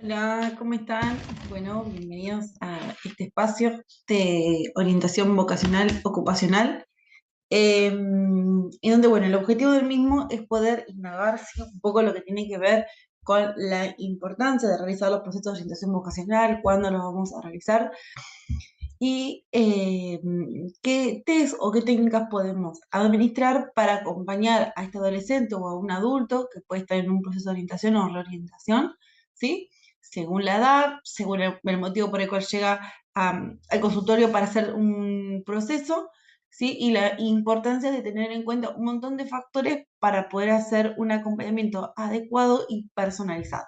Hola, ¿cómo están? Bueno, bienvenidos a este espacio de orientación vocacional ocupacional, en donde, bueno, el objetivo del mismo es poder indagar sí, un poco lo que tiene que ver con la importancia de realizar los procesos de orientación vocacional, cuándo los vamos a realizar y qué test o qué técnicas podemos administrar para acompañar a este adolescente o a un adulto que puede estar en un proceso de orientación o reorientación, ¿sí? Según la edad, según el motivo por el cual llega al consultorio para hacer un proceso, ¿sí? Y la importancia de tener en cuenta un montón de factores para poder hacer un acompañamiento adecuado y personalizado.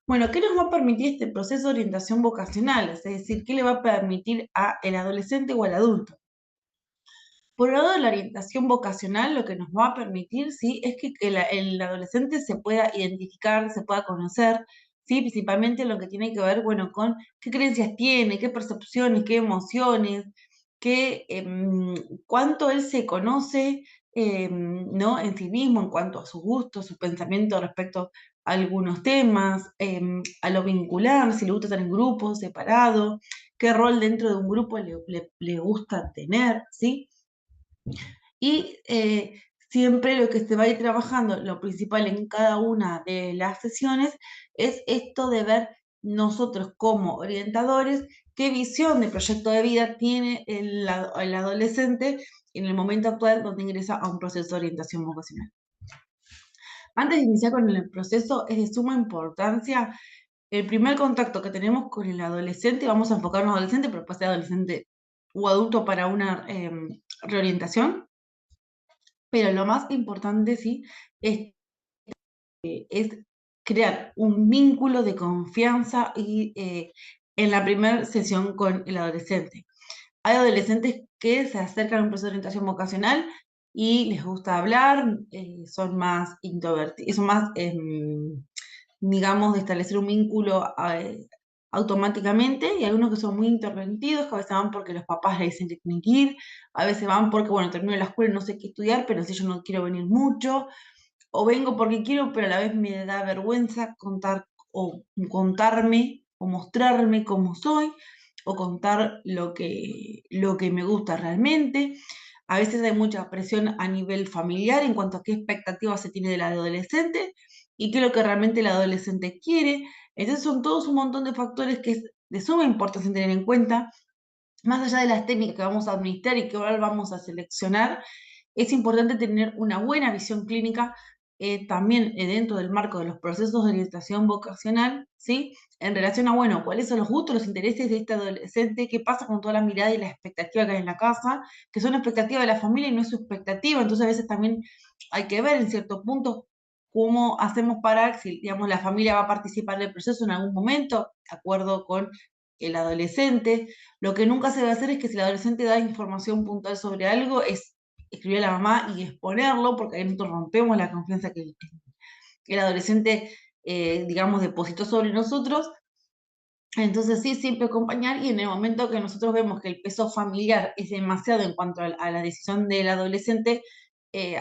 Bueno, ¿qué nos va a permitir este proceso de orientación vocacional? Es decir, ¿qué le va a permitir al adolescente o al adulto? Por un lado, de la orientación vocacional, lo que nos va a permitir, ¿sí? Es que el adolescente se pueda identificar, se pueda conocer, ¿sí? Principalmente lo que tiene que ver, bueno, con qué creencias tiene, qué percepciones, qué emociones, cuánto él se conoce, ¿no? En sí mismo, en cuanto a sus gustos, sus pensamientos respecto a algunos temas, a lo vincular, si le gusta estar en grupo, separado, qué rol dentro de un grupo le gusta tener, ¿sí? Y siempre lo que se va a ir trabajando, lo principal en cada una de las sesiones, es esto de ver nosotros como orientadores qué visión de proyecto de vida tiene el adolescente en el momento actual donde ingresa a un proceso de orientación vocacional. Antes de iniciar con el proceso, es de suma importancia el primer contacto que tenemos con el adolescente. Vamos a enfocarnos en adolescente, pero puede ser adolescente o adulto para una reorientación. Pero lo más importante, sí, es crear un vínculo de confianza y en la primera sesión con el adolescente. Hay adolescentes que se acercan a un proceso de orientación vocacional y les gusta hablar, son más introvertidos, son más, digamos, de establecer un vínculo automáticamente, y algunos que son muy introvertidos, que a veces van porque los papás le dicen que tienen que ir, a veces van porque, bueno, termino la escuela y no sé qué estudiar, pero si yo no quiero venir mucho, o vengo porque quiero, pero a la vez me da vergüenza contar o contarme o mostrarme cómo soy o contar lo que me gusta realmente. A veces hay mucha presión a nivel familiar en cuanto a qué expectativas se tiene del adolescente y qué es lo que realmente el adolescente quiere. Entonces son todos un montón de factores que es de suma importancia tener en cuenta. Más allá de las técnicas que vamos a administrar y que ahora vamos a seleccionar, es importante tener una buena visión clínica también dentro del marco de los procesos de orientación vocacional, ¿sí? En relación a, bueno, cuáles son los gustos, los intereses de este adolescente, qué pasa con toda la mirada y la expectativa que hay en la casa, que son expectativas de la familia y no es su expectativa. Entonces a veces también hay que ver en cierto punto cómo hacemos para, si digamos la familia va a participar del proceso en algún momento, de acuerdo con el adolescente. Lo que nunca se debe hacer es que si el adolescente da información puntual sobre algo, es escribir a la mamá y exponerlo, porque ahí nosotros rompemos la confianza que el adolescente, digamos, depositó sobre nosotros. Entonces sí, siempre acompañar, y en el momento que nosotros vemos que el peso familiar es demasiado en cuanto a la decisión del adolescente,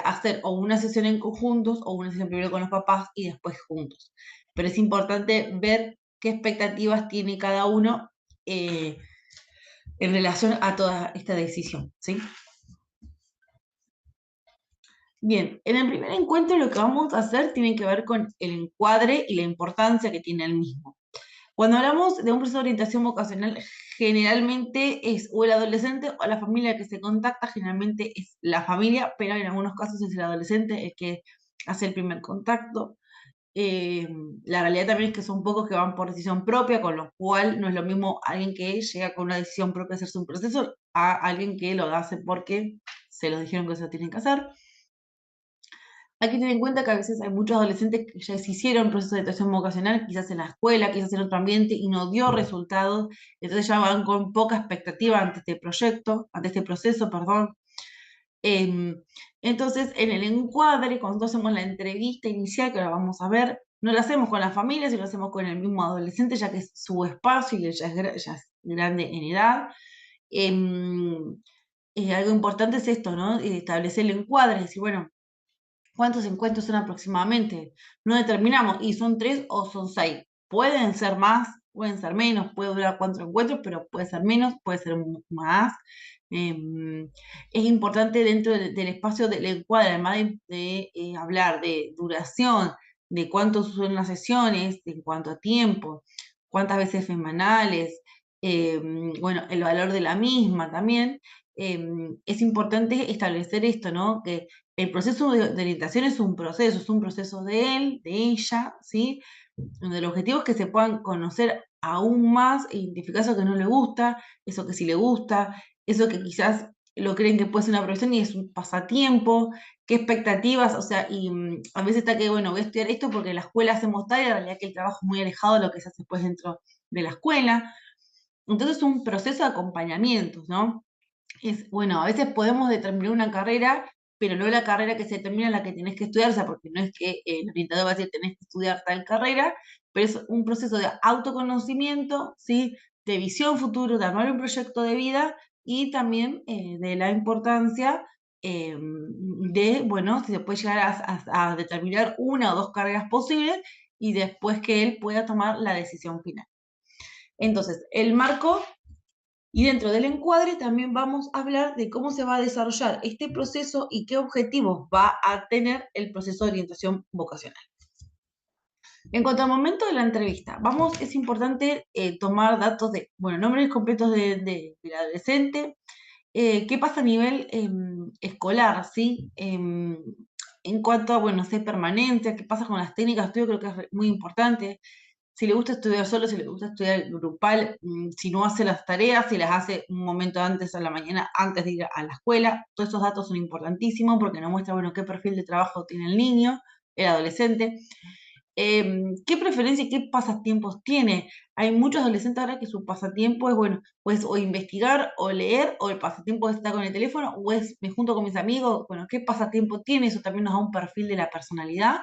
hacer o una sesión en conjuntos o una sesión primero con los papás y después juntos. Pero es importante ver qué expectativas tiene cada uno eh, en relación a toda esta decisión, ¿sí? Bien, en el primer encuentro lo que vamos a hacer tiene que ver con el encuadre y la importancia que tiene el mismo. Cuando hablamos de un proceso de orientación vocacional, generalmente es o el adolescente o la familia que se contacta, generalmente es la familia, pero en algunos casos es el adolescente el que hace el primer contacto. Eh, la realidad también es que son pocos que van por decisión propia, con lo cual no es lo mismo alguien que llega con una decisión propia a hacerse un proceso a alguien que lo hace porque se lo dijeron que se lo tienen que hacer. Hay que tener en cuenta que a veces hay muchos adolescentes que ya se hicieron proceso de orientación vocacional, quizás en la escuela, quizás en otro ambiente, y no dio resultados, entonces ya van con poca expectativa ante este proyecto, ante este proceso, perdón. Em, entonces, en el encuadre, cuando hacemos la entrevista inicial, que la vamos a ver, no la hacemos con la familia, sino la hacemos con el mismo adolescente, ya que es su espacio y ya es grande en edad. Em, Algo importante es esto, ¿no? Establecer el encuadre, es decir, bueno, ¿Cuántos encuentros son aproximadamente? No determinamos, y son 3 o son 6. Pueden ser más, pueden ser menos, puede durar 4 encuentros, pero puede ser menos, puede ser más. Es importante dentro del espacio del encuadre, además de hablar de duración, de cuántos son las sesiones, en cuánto a tiempo, cuántas veces semanales, bueno, el valor de la misma también. Es importante establecer esto, ¿no? Que el proceso de orientación es un proceso de él, de ella, ¿sí? Donde el objetivo es que se puedan conocer aún más e identificar eso que no le gusta, eso que sí le gusta, eso que quizás lo creen que puede ser una profesión y es un pasatiempo, qué expectativas, o sea, y a veces está que, bueno, voy a estudiar esto porque en la escuela hacemos tal y en realidad que el trabajo es muy alejado de lo que se hace después dentro de la escuela. Entonces es un proceso de acompañamiento, ¿no? Es, bueno, a veces podemos determinar una carrera, pero no la carrera que se determina la que tenés que estudiar, o sea, porque no es que el orientador va a decir tenés que estudiar tal carrera, pero es un proceso de autoconocimiento, ¿sí? De visión futuro, de armar un proyecto de vida y también de la importancia de, bueno, si se puede llegar a determinar una o dos carreras posibles y después que él pueda tomar la decisión final. Entonces, el marco y dentro del encuadre también vamos a hablar de cómo se va a desarrollar este proceso y qué objetivos va a tener el proceso de orientación vocacional. En cuanto al momento de la entrevista, es importante tomar datos de, bueno, nombres completos del adolescente, qué pasa a nivel escolar, ¿sí? En cuanto a, bueno, sé, permanencia, qué pasa con las técnicas de estudio, creo que es muy importante, si le gusta estudiar solo, si le gusta estudiar grupal, si no hace las tareas, si las hace un momento antes a la mañana, antes de ir a la escuela. Todos esos datos son importantísimos porque nos muestra, bueno, qué perfil de trabajo tiene el niño, el adolescente, qué preferencia y qué pasatiempos tiene. Hay muchos adolescentes ahora que su pasatiempo es, bueno, pues o investigar o leer, o el pasatiempo es estar con el teléfono, o es me junto con mis amigos, bueno, qué pasatiempo tiene, eso también nos da un perfil de la personalidad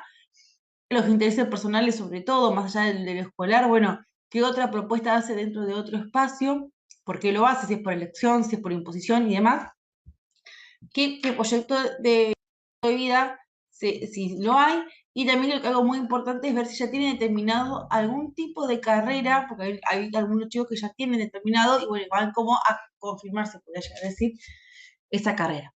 los intereses personales sobre todo, más allá del escolar, bueno, ¿qué otra propuesta hace dentro de otro espacio? ¿Por qué lo hace? Si es por elección, si es por imposición y demás. ¿Qué proyecto de vida, si lo hay? Y también algo muy importante es ver si ya tienen determinado algún tipo de carrera, porque hay algunos chicos que ya tienen determinado y bueno, van como a confirmarse, podría llegar a decir, esa carrera.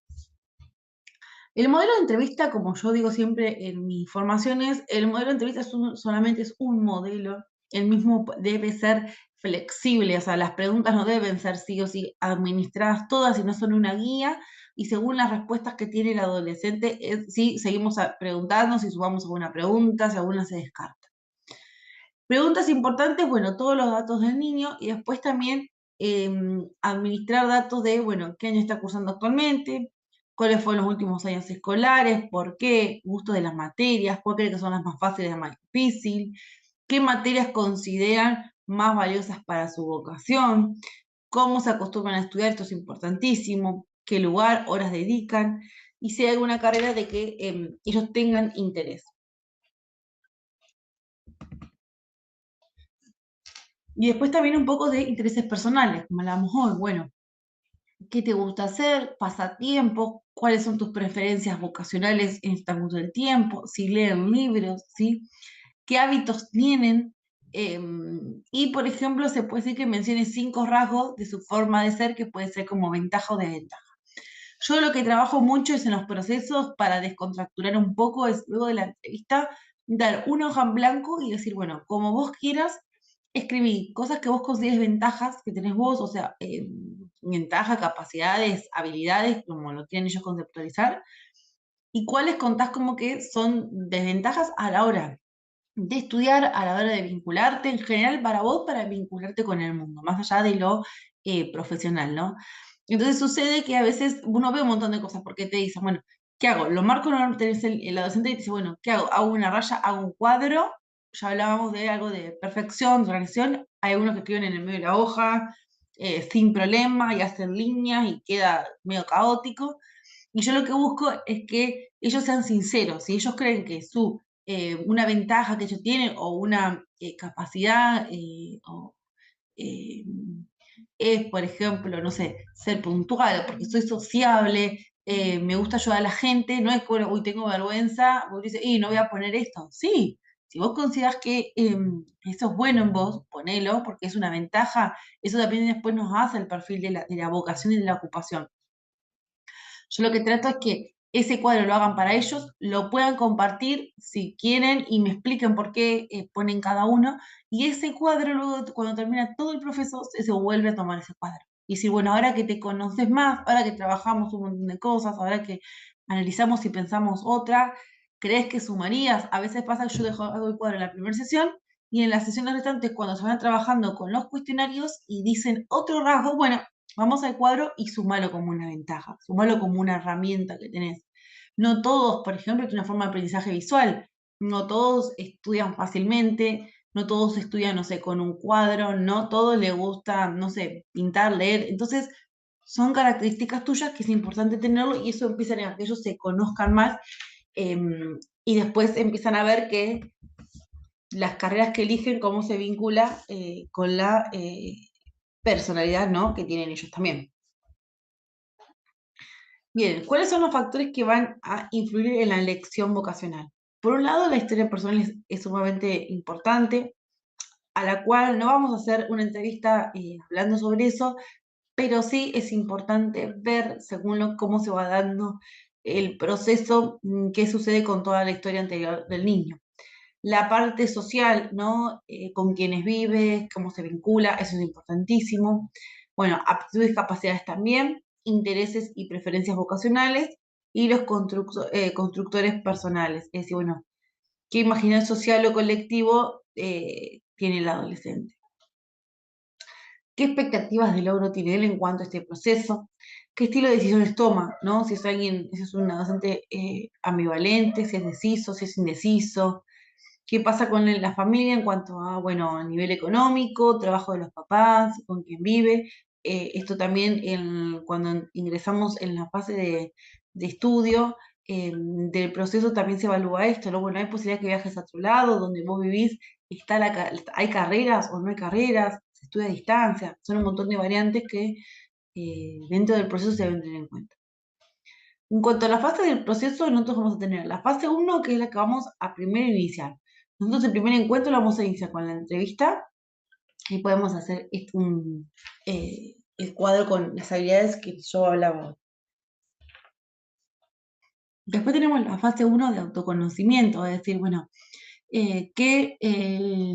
El modelo de entrevista, como yo digo siempre en mis formaciones, el modelo de entrevista solamente es un modelo, el mismo debe ser flexible, o sea, las preguntas no deben ser sí o sí administradas todas, sino son una guía, y según las respuestas que tiene el adolescente, si seguimos preguntando, si sumamos alguna pregunta, si alguna se descarta. Preguntas importantes, bueno, todos los datos del niño, y después también administrar datos de, bueno, qué año está cursando actualmente, cuáles fueron los últimos años escolares, por qué, gusto de las materias, cuál cree que son las más fáciles y las más difíciles, qué materias consideran más valiosas para su vocación, cómo se acostumbran a estudiar, esto es importantísimo, qué lugar, horas dedican, y si hay alguna carrera de que ellos tengan interés. Y después también un poco de intereses personales, como hablábamos hoy, bueno, ¿qué te gusta hacer? Pasatiempos, ¿cuáles son tus preferencias vocacionales en este punto del tiempo? Si leen libros, ¿sí? ¿Qué hábitos tienen? Y, por ejemplo, se puede decir que mencione 5 rasgos de su forma de ser que puede ser como ventaja o desventaja. Yo lo que trabajo mucho es en los procesos para descontracturar un poco, es luego de la entrevista, dar una hoja en blanco y decir, bueno, como vos quieras, escribí cosas que vos consideres ventajas que tenés vos, o sea, ventajas, capacidades, habilidades, como lo quieren ellos conceptualizar, y cuáles contás como que son desventajas a la hora de estudiar, a la hora de vincularte, en general para vos, para vincularte con el mundo, más allá de lo profesional, ¿no? Entonces sucede que a veces uno ve un montón de cosas porque te dicen, bueno, ¿qué hago? Lo marco, no tenés el docente y te dice, bueno, ¿qué hago? Hago una raya, hago un cuadro, ya hablábamos de algo de perfección, de organización, hay algunos que escriben en el medio de la hoja, sin problema, y hacen líneas y queda medio caótico. Y yo lo que busco es que ellos sean sinceros. Si ellos creen que una ventaja que ellos tienen o una capacidad eh, es, por ejemplo, no sé, ser puntual, porque soy sociable, me gusta ayudar a la gente, no es que, bueno, uy, tengo vergüenza, vos dices, y no voy a poner esto. Sí, si vos considerás que eso es bueno en vos, ponelo, porque es una ventaja, eso también después nos hace el perfil de la vocación y de la ocupación. Yo lo que trato es que ese cuadro lo hagan para ellos, lo puedan compartir si quieren y me expliquen por qué ponen cada uno. Y ese cuadro, luego, cuando termina todo el proceso, se vuelve a tomar ese cuadro. Y decir, bueno, ahora que te conoces más, ahora que trabajamos un montón de cosas, ahora que analizamos y pensamos otra, ¿crees que sumarías? A veces pasa que yo hago el cuadro en la primera sesión y en las sesiones restantes, cuando se van trabajando con los cuestionarios y dicen otro rasgo, bueno, vamos al cuadro y sumalo como una ventaja, sumalo como una herramienta que tenés. No todos, por ejemplo, tienen una forma de aprendizaje visual, no todos estudian fácilmente, no todos estudian, no sé, con un cuadro, no todos les gusta, no sé, pintar, leer. Entonces, son características tuyas que es importante tenerlo y eso empieza a que ellos se conozcan más y después empiezan a ver que las carreras que eligen, cómo se vincula con la personalidad, ¿no? Que tienen ellos también. Bien, ¿cuáles son los factores que van a influir en la elección vocacional? Por un lado, la historia personal es sumamente importante, a la cual no vamos a hacer una entrevista hablando sobre eso, pero sí es importante ver según cómo se va dando el proceso, qué sucede con toda la historia anterior del niño. La parte social, ¿no? Con quienes vive, cómo se vincula, eso es importantísimo. Bueno, aptitudes y capacidades también, intereses y preferencias vocacionales y los constructores personales. Es decir, bueno, qué imaginario social o colectivo tiene el adolescente. ¿Qué expectativas de logro tiene él en cuanto a este proceso? ¿Qué estilo de decisiones toma? ¿No? Si es alguien, si es un adolescente ambivalente, si es deciso, si es indeciso. ¿Qué pasa con la familia en cuanto a, bueno, a nivel económico, trabajo de los papás, con quién vive? Esto también cuando ingresamos en la fase de estudio del proceso también se evalúa esto, ¿no? Bueno, hay posibilidad que viajes a otro lado, donde vos vivís, hay carreras o no hay carreras, se estudia a distancia, son un montón de variantes que dentro del proceso se deben tener en cuenta. En cuanto a la fase del proceso, nosotros vamos a tener la fase 1, que es la que vamos a primero iniciar. Nosotros el primer encuentro lo vamos a iniciar con la entrevista y podemos hacer el cuadro con las habilidades que yo hablaba. Después tenemos la fase 1 de autoconocimiento, es decir, bueno, ¿qué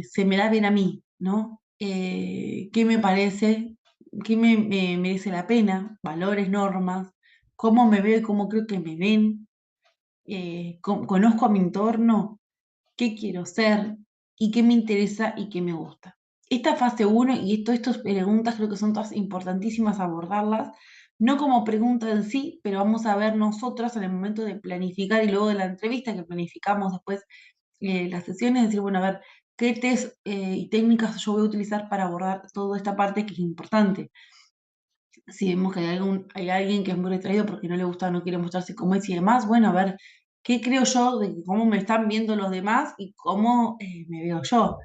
se me da bien a mí? ¿No? ¿Qué me parece? ¿Qué me merece la pena? Valores, normas, cómo me veo y cómo creo que me ven. Conozco a mi entorno, qué quiero ser y qué me interesa y qué me gusta. Esta fase 1 y todas estas preguntas creo que son todas importantísimas abordarlas, no como pregunta en sí, pero vamos a ver nosotras en el momento de planificar y luego de la entrevista que planificamos después las sesiones, decir, bueno, a ver, qué test y técnicas yo voy a utilizar para abordar toda esta parte que es importante. Si vemos que hay alguien que es muy retraído porque no le gusta, no quiere mostrarse como es y demás, bueno, a ver, ¿qué creo yo de cómo me están viendo los demás y cómo me veo yo?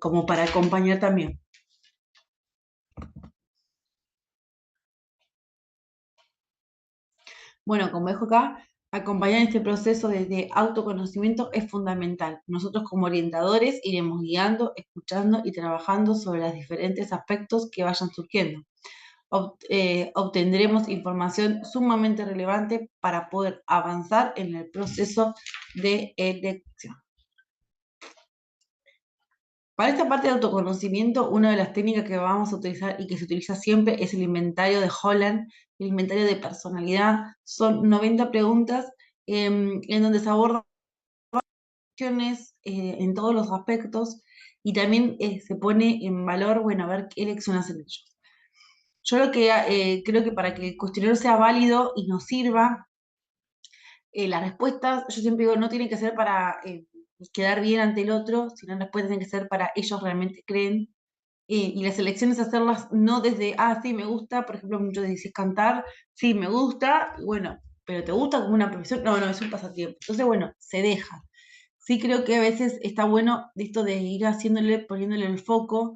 Como para acompañar también. Bueno, como dejo acá, acompañar este proceso de autoconocimiento es fundamental. Nosotros como orientadores iremos guiando, escuchando y trabajando sobre los diferentes aspectos que vayan surgiendo. Obtendremos información sumamente relevante para poder avanzar en el proceso de elección. Para esta parte de autoconocimiento, una de las técnicas que vamos a utilizar y que se utiliza siempre es el inventario de Holland, el inventario de personalidad. Son 90 preguntas en donde se abordan cuestiones en todos los aspectos y también se pone en valor, bueno, a ver qué elecciones hacen ellos. Yo lo que creo que para que el cuestionario sea válido y nos sirva, las respuestas, yo siempre digo, no tienen que ser para quedar bien ante el otro, sino las respuestas tienen que ser para ellos realmente creen. Y las elecciones hacerlas no desde, sí, me gusta, por ejemplo, muchos dicen cantar, sí, me gusta, y bueno, pero ¿te gusta como una profesión? No, no, es un pasatiempo. Entonces, bueno, se deja. Sí creo que a veces está bueno esto de ir haciéndole, poniéndole el foco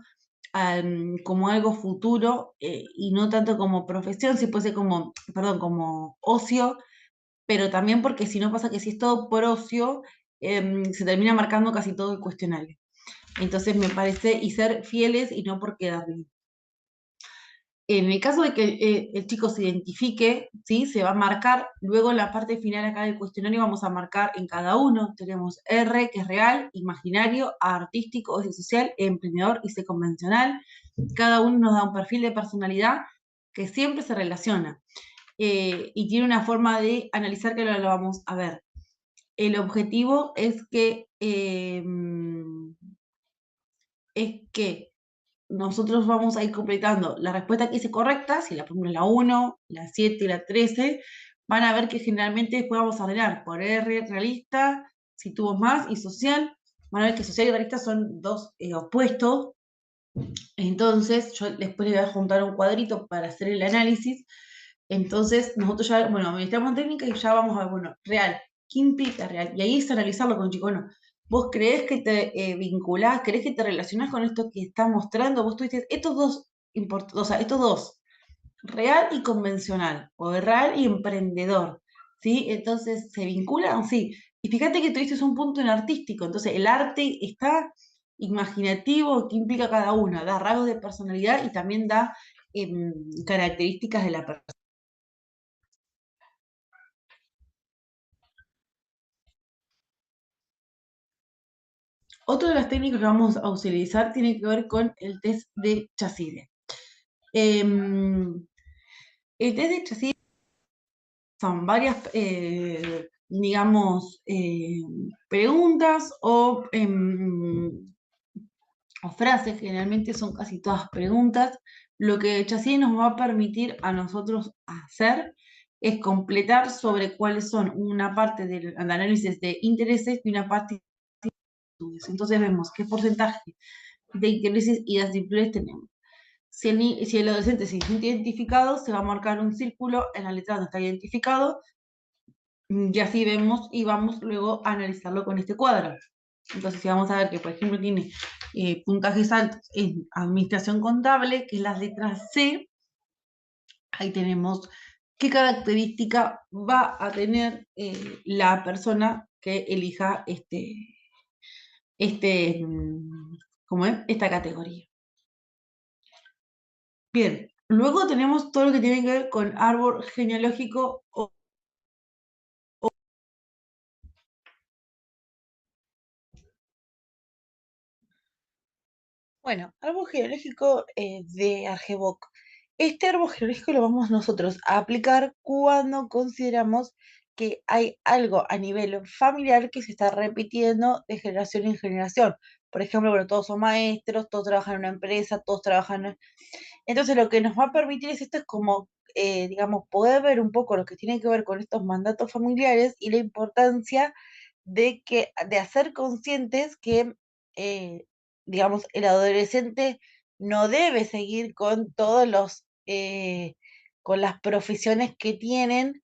como algo futuro y no tanto como profesión, si fuese como, perdón, como ocio, pero también porque si no pasa que si es todo por ocio, se termina marcando casi todo el cuestionario. Entonces me parece, y ser fieles y no por quedar bien. En el caso de que el chico se identifique, ¿sí? Se va a marcar, luego en la parte final acá del cuestionario vamos a marcar en cada uno, tenemos R, que es real, imaginario, A, artístico, O, social, E, emprendedor y C, convencional. Cada uno nos da un perfil de personalidad que siempre se relaciona y tiene una forma de analizar que ahora lo vamos a ver. El objetivo es que nosotros vamos a ir completando la respuesta que hice correcta, si la pongo la 1, la 7 y la 13, van a ver que generalmente después vamos a ordenar por R, realista, si tuvo más, y social. Van a ver que social y realista son dos opuestos. Entonces, yo después le voy a juntar un cuadrito para hacer el análisis. Entonces, nosotros ya, bueno, administramos técnica y ya vamos a ver, bueno, real, ¿qué implica real? Y ahí es analizarlo con el chico, bueno, vos creés que te vinculás, creés que te relacionás con esto que está mostrando, vos tuviste estos dos, o sea, estos dos, real y convencional, o real y emprendedor, ¿sí? Entonces, ¿se vinculan? Sí. Y fíjate que tuviste un punto en artístico, entonces el arte está imaginativo, que implica cada uno, da rasgos de personalidad y también da características de la persona. Otra de las técnicas que vamos a utilizar tiene que ver con el test de Chaside. El test de Chaside son varias, digamos, preguntas o frases, generalmente son casi todas preguntas. Lo que Chaside nos va a permitir a nosotros hacer es completar sobre cuáles son una parte del análisis de intereses y una parte de estudios. Entonces vemos qué porcentaje de intereses y de actitudes tenemos. Si el adolescente se siente identificado, se va a marcar un círculo en la letra donde está identificado, y así vemos y vamos luego a analizarlo con este cuadro. Entonces, si vamos a ver que, por ejemplo, tiene puntajes altos en administración contable, que es la letra C, ahí tenemos qué característica va a tener la persona que elija ¿cómo es? Esta categoría. Bien, luego tenemos todo lo que tiene que ver con árbol genealógico bueno, árbol genealógico de Argeboc. Este árbol genealógico lo vamos nosotros a aplicar cuando consideramos que hay algo a nivel familiar que se está repitiendo de generación en generación. Por ejemplo, bueno, todos son maestros, todos trabajan en una empresa, todos trabajan. Entonces, lo que nos va a permitir es esto es como, digamos, poder ver un poco lo que tiene que ver con estos mandatos familiares y la importancia de hacer conscientes que, digamos, el adolescente no debe seguir con todos con las profesiones que tienen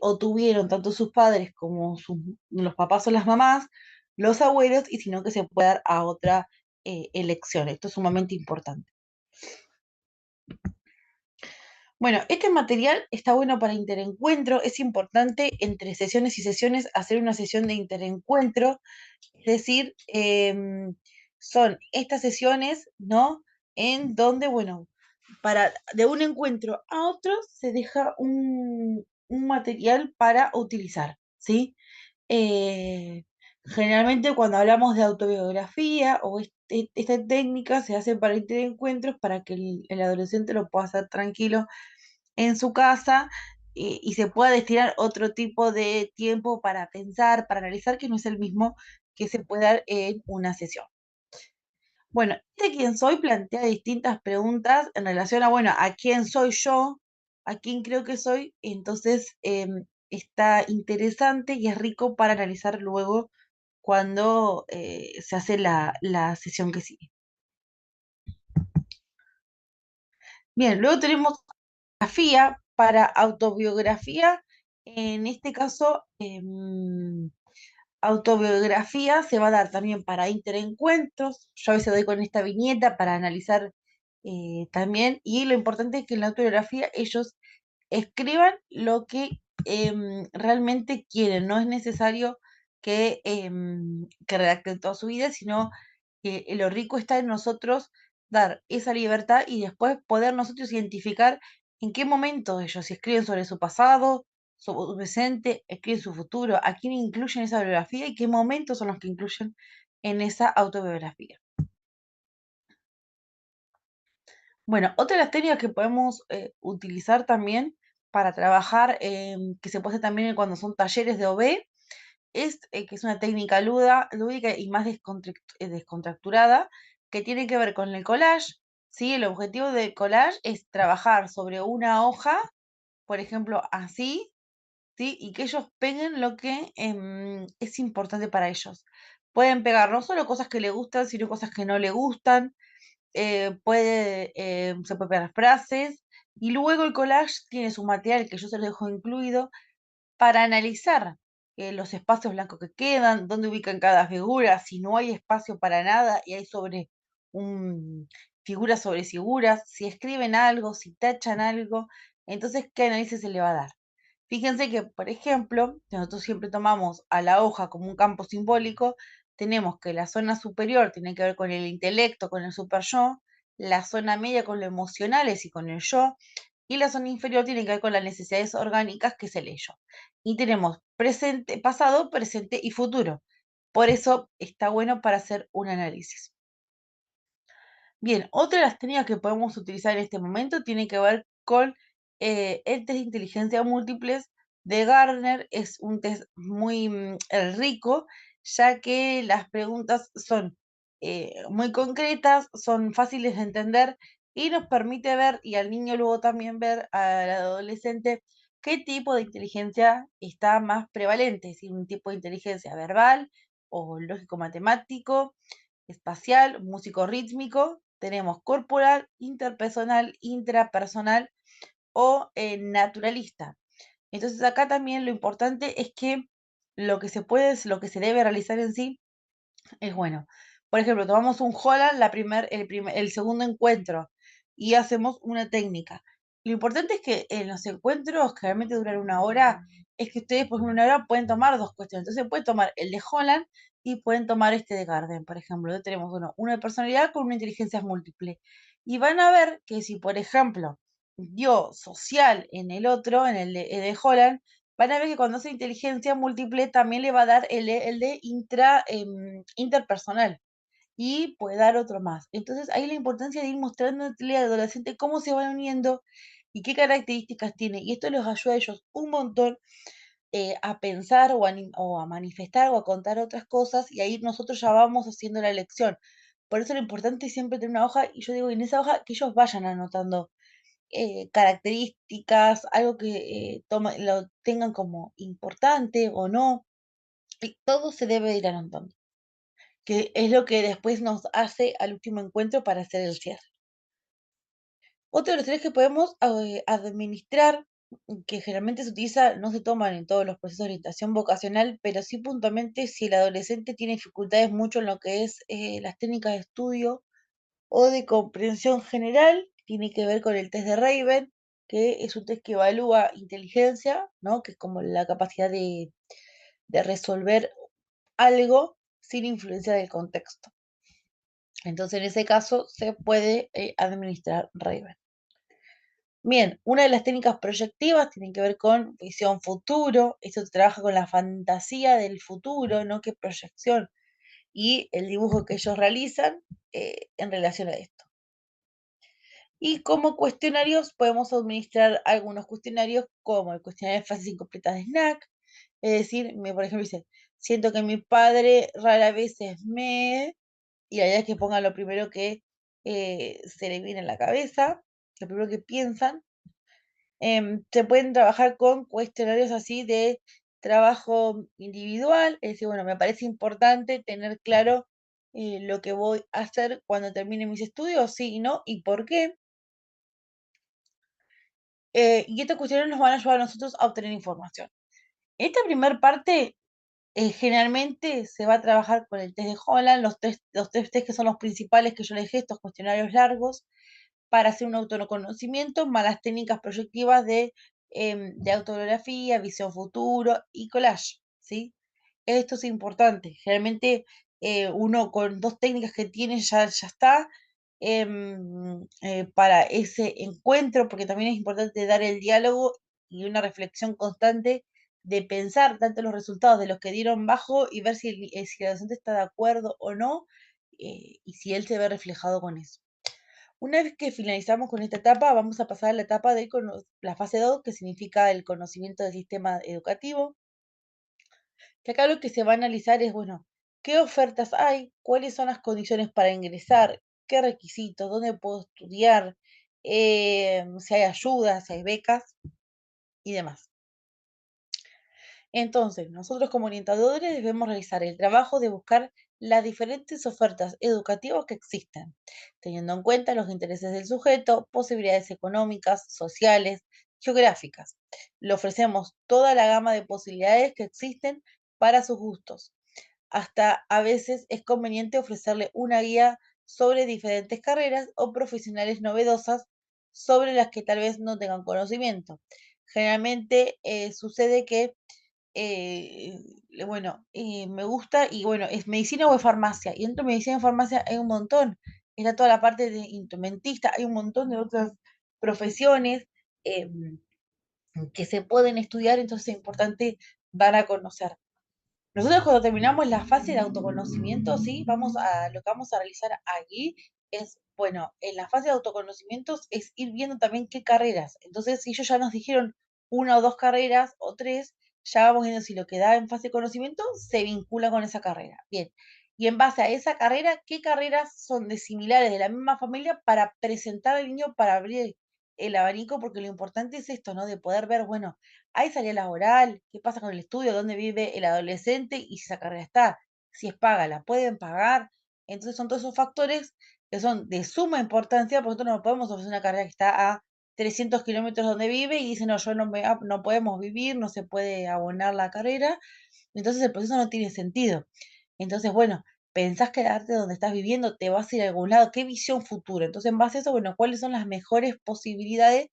o tuvieron tanto sus padres como los papás o las mamás, los abuelos, y sino que se pueda dar a otra elección. Esto es sumamente importante. Bueno, este material está bueno para interencuentro. Es importante entre sesiones y sesiones hacer una sesión de interencuentro. Es decir, son estas sesiones, ¿no? En donde, bueno, de un encuentro a otro se deja un material para utilizar, ¿sí? Eh, Generalmente cuando hablamos de autobiografía o esta técnica se hace para encuentros para que el adolescente lo pueda hacer tranquilo en su casa y se pueda destinar otro tipo de tiempo para pensar, para analizar, que no es el mismo que se puede dar en una sesión. Bueno, quién soy plantea distintas preguntas en relación a, bueno, a quién soy yo, a quién creo que soy, entonces está interesante y es rico para analizar luego cuando se hace la sesión que sigue. Bien, luego tenemos biografía. Para autobiografía, en este caso, autobiografía se va a dar también para interencuentros. Yo a veces doy con esta viñeta para analizar también, y lo importante es que en la autobiografía ellos escriban lo que realmente quieren. No es necesario que redacten toda su vida, sino que lo rico está en nosotros dar esa libertad y después poder nosotros identificar en qué momento ellos, si escriben sobre su pasado, su presente, escriben su futuro, a quién incluyen esa biografía y qué momentos son los que incluyen en esa autobiografía. Bueno, otra de las técnicas que podemos utilizar también para trabajar, que se puede hacer también cuando son talleres de OB, es que es una técnica lúdica y más descontracturada, que tiene que ver con el collage, ¿sí? El objetivo del collage es trabajar sobre una hoja, por ejemplo, así, ¿sí? Y que ellos peguen lo que es importante para ellos. Pueden pegar no solo cosas que le gustan, sino cosas que no le gustan, se puede pegar frases, y luego el collage tiene su material que yo se lo dejo incluido para analizar los espacios blancos que quedan, dónde ubican cada figura, si no hay espacio para nada y hay sobre un figuras sobre figuras, si escriben algo, si tachan algo, entonces qué análisis se le va a dar. Fíjense que, por ejemplo, si nosotros siempre tomamos a la hoja como un campo simbólico, tenemos que la zona superior tiene que ver con el intelecto, con el super yo, la zona media con lo emocional y con el yo, y la zona inferior tiene que ver con las necesidades orgánicas, que es el ello. Y tenemos presente, pasado, presente y futuro. Por eso está bueno para hacer un análisis. Bien, otra de las técnicas que podemos utilizar en este momento tiene que ver con el test de inteligencia múltiples de Gardner. Es un test muy rico, ya que las preguntas son muy concretas, son fáciles de entender y nos permite ver, y al niño luego también ver, al adolescente, qué tipo de inteligencia está más prevalente, si un tipo de inteligencia verbal o lógico-matemático, espacial, músico rítmico, tenemos corporal, interpersonal, intrapersonal o naturalista. Entonces acá también lo importante es que lo que se debe realizar en sí es bueno. Por ejemplo, tomamos un Holland el segundo encuentro y hacemos una técnica. Lo importante es que en los encuentros, que realmente duran una hora, es que ustedes por una hora pueden tomar dos cuestiones. Entonces pueden tomar el de Holland y pueden tomar este de Garden, por ejemplo. Ya tenemos uno de personalidad con una inteligencia múltiple. Y van a ver que si, por ejemplo, dio social en el otro, en el de Holland, van a ver que cuando hace inteligencia múltiple también le va a dar el de interpersonal y puede dar otro más. Entonces, ahí la importancia de ir mostrándole al adolescente cómo se van uniendo y qué características tiene. Y esto les ayuda a ellos un montón a pensar o a manifestar o a contar otras cosas, y ahí nosotros ya vamos haciendo la elección. Por eso lo importante es siempre tener una hoja, y yo digo, en esa hoja que ellos vayan anotando características, algo que lo tengan como importante o no, y todo se debe ir anotando, que es lo que después nos hace al último encuentro para hacer el cierre. Otro de los tres que podemos administrar, que generalmente se utiliza, no se toman en todos los procesos de orientación vocacional, pero sí puntualmente si el adolescente tiene dificultades mucho en lo que es las técnicas de estudio o de comprensión general, tiene que ver con el test de Raven, que es un test que evalúa inteligencia, ¿no? Que es como la capacidad de resolver algo sin influencia del contexto. Entonces, en ese caso, se puede administrar Raven. Bien, una de las técnicas proyectivas tiene que ver con visión futuro. Esto trabaja con la fantasía del futuro, ¿no? Qué proyección y el dibujo que ellos realizan en relación a esto. Y como cuestionarios podemos administrar algunos cuestionarios como el cuestionario de frases incompletas de SNAC, es decir, por ejemplo dice, siento que mi padre rara vez es y la idea es que pongan lo primero que se le viene a la cabeza, lo primero que piensan. Se pueden trabajar con cuestionarios así de trabajo individual, es decir, bueno, me parece importante tener claro lo que voy a hacer cuando termine mis estudios, sí y no, y por qué. Y estas cuestiones nos van a ayudar a nosotros a obtener información. Esta primera parte generalmente se va a trabajar con el test de Holland, los tres test que son los principales que yo les dejé, estos cuestionarios largos. para hacer un autoconocimiento, más las técnicas proyectivas de autografía, visión futuro y collage, ¿sí? Esto es importante. Generalmente uno con dos técnicas que tiene ya está para ese encuentro, porque también es importante dar el diálogo y una reflexión constante de pensar tanto los resultados de los que dieron bajo y ver si el docente está de acuerdo o no, y si él se ve reflejado con eso. Una vez que finalizamos con esta etapa, vamos a pasar a la etapa de la fase 2, que significa el conocimiento del sistema educativo, que acá lo que se va a analizar es, bueno, qué ofertas hay, cuáles son las condiciones para ingresar, qué requisitos, dónde puedo estudiar, si hay ayudas, si hay becas y demás. Entonces, nosotros como orientadores debemos realizar el trabajo de buscar las diferentes ofertas educativas que existen, teniendo en cuenta los intereses del sujeto, posibilidades económicas, sociales, geográficas. Le ofrecemos toda la gama de posibilidades que existen para sus gustos. Hasta a veces es conveniente ofrecerle una guía sobre diferentes carreras o profesionales novedosas sobre las que tal vez no tengan conocimiento. Generalmente sucede que eh, bueno, me gusta y bueno, es medicina o es farmacia. Y dentro de medicina y farmacia hay un montón. Está toda la parte de instrumentista, hay un montón de otras profesiones que se pueden estudiar, entonces es importante dar a conocer. Nosotros cuando terminamos la fase de autoconocimiento, sí, lo que vamos a realizar aquí es, bueno, en la fase de autoconocimientos es ir viendo también qué carreras. Entonces, si ellos ya nos dijeron una o dos carreras o tres, ya vamos viendo si lo que da en fase de conocimiento se vincula con esa carrera. Bien. Y en base a esa carrera, ¿qué carreras son de similares de la misma familia para presentar al niño para abrir el abanico? Porque lo importante es esto, ¿no? De poder ver, bueno, hay salida laboral, qué pasa con el estudio, dónde vive el adolescente y si esa carrera está, si es paga, la pueden pagar. Entonces son todos esos factores que son de suma importancia, porque nosotros no podemos ofrecer una carrera que está a 300 kilómetros donde vive y dice, no, no podemos vivir, no se puede abonar la carrera, entonces el proceso no tiene sentido. Entonces, bueno, pensás quedarte donde estás viviendo, te vas a ir a algún lado, qué visión futura. Entonces, en base a eso, bueno, ¿cuáles son las mejores posibilidades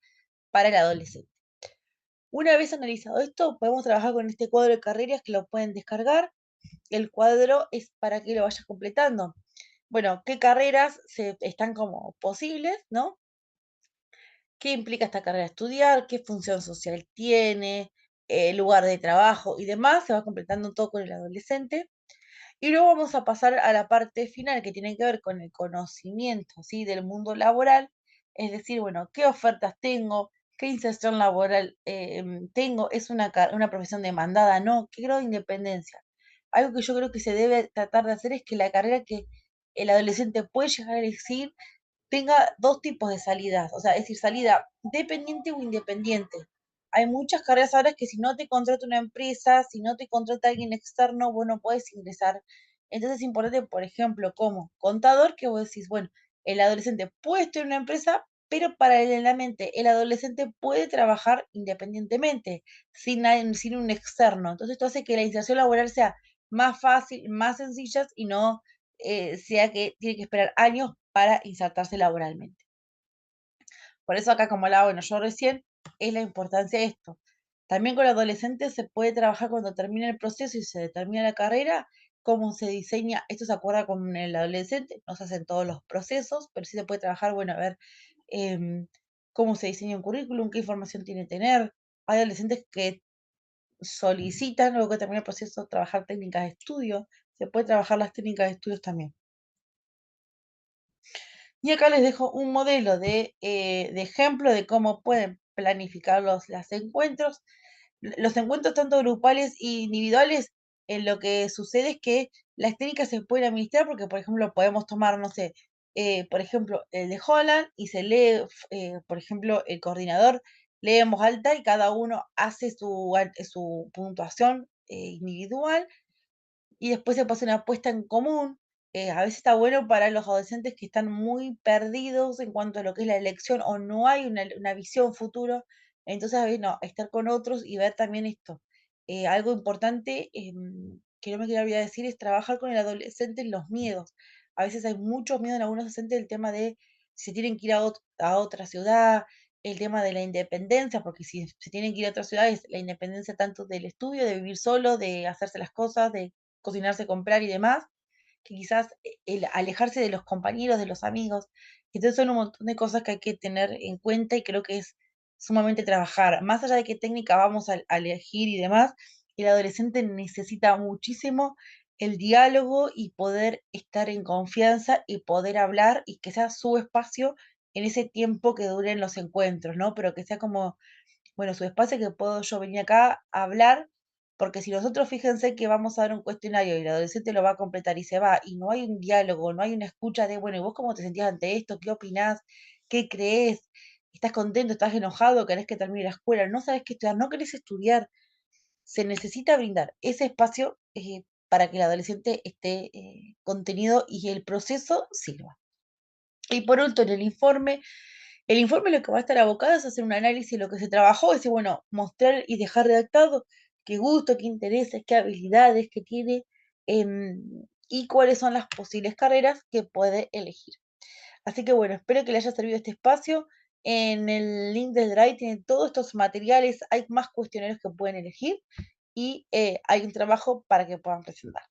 para el adolescente? Una vez analizado esto, podemos trabajar con este cuadro de carreras que lo pueden descargar. El cuadro es para que lo vayas completando. Bueno, qué carreras están como posibles, ¿no? ¿Qué implica esta carrera estudiar? ¿Qué función social tiene? Lugar de trabajo y demás. Se va completando todo con el adolescente. Y luego vamos a pasar a la parte final que tiene que ver con el conocimiento, ¿sí? Del mundo laboral, es decir, bueno, ¿qué ofertas tengo? ¿Qué inserción laboral tengo? ¿Es una profesión demandada? No, ¿qué grado de independencia? Algo que yo creo que se debe tratar de hacer es que la carrera que el adolescente puede llegar a elegir tenga dos tipos de salidas, o sea, es decir, salida dependiente o independiente. Hay muchas carreras ahora que si no te contrata una empresa, si no te contrata alguien externo, vos no puedes ingresar. Entonces es importante, por ejemplo, como contador, que vos decís, bueno, el adolescente puede estar en una empresa, pero paralelamente el adolescente puede trabajar independientemente, sin un externo. Entonces esto hace que la inserción laboral sea más fácil, más sencilla y no sea que tiene que esperar años para insertarse laboralmente. Por eso acá, como hablaba, bueno, yo recién, es la importancia de esto. También con adolescentes se puede trabajar cuando termina el proceso y se determina la carrera, cómo se diseña, esto se acuerda con el adolescente, no se hacen todos los procesos, pero sí se puede trabajar, bueno, a ver em, cómo se diseña un currículum, qué información tiene que tener. Hay adolescentes que solicitan, luego que termina el proceso, trabajar técnicas de estudio, se puede trabajar las técnicas de estudios también. Y acá les dejo un modelo de ejemplo de cómo pueden planificar los encuentros. Los encuentros tanto grupales e individuales, lo que sucede es que las técnicas se pueden administrar porque, por ejemplo, podemos tomar, no sé, por ejemplo, el de Holland y se lee, por ejemplo, el coordinador lee en voz alta y cada uno hace su puntuación individual y después se pasa una apuesta en común. A veces está bueno para los adolescentes que están muy perdidos en cuanto a lo que es la elección o no hay una visión futuro. Entonces, no, estar con otros y ver también esto. Algo importante que no me quiero olvidar decir es trabajar con el adolescente en los miedos. A veces hay muchos miedos en algunos adolescentes del tema de si tienen que ir a otra ciudad, el tema de la independencia, porque si se tienen que ir a otra ciudad es la independencia tanto del estudio, de vivir solo, de hacerse las cosas, de cocinarse, comprar y demás, que quizás el alejarse de los compañeros, de los amigos. Entonces son un montón de cosas que hay que tener en cuenta y creo que es sumamente trabajar. Más allá de qué técnica vamos a elegir y demás, el adolescente necesita muchísimo el diálogo y poder estar en confianza y poder hablar y que sea su espacio en ese tiempo que duren los encuentros, ¿no? Pero que sea como, bueno, su espacio que puedo yo venir acá a hablar, porque si nosotros fíjense que vamos a dar un cuestionario y el adolescente lo va a completar y se va, y no hay un diálogo, no hay una escucha de, bueno, ¿y vos cómo te sentías ante esto? ¿Qué opinás? ¿Qué crees? ¿Estás contento? ¿Estás enojado? ¿Querés que termine la escuela? ¿No sabes qué estudiar? ¿No querés estudiar? Se necesita brindar ese espacio para que el adolescente esté contenido y el proceso sirva. Y por último, en el informe lo que va a estar abocado es hacer un análisis de lo que se trabajó, es decir, bueno, mostrar y dejar redactado qué gusto, qué intereses, qué habilidades que tiene y cuáles son las posibles carreras que puede elegir. Así que bueno, espero que le haya servido este espacio. En el link del Drive tienen todos estos materiales, hay más cuestionarios que pueden elegir y hay un trabajo para que puedan presentar.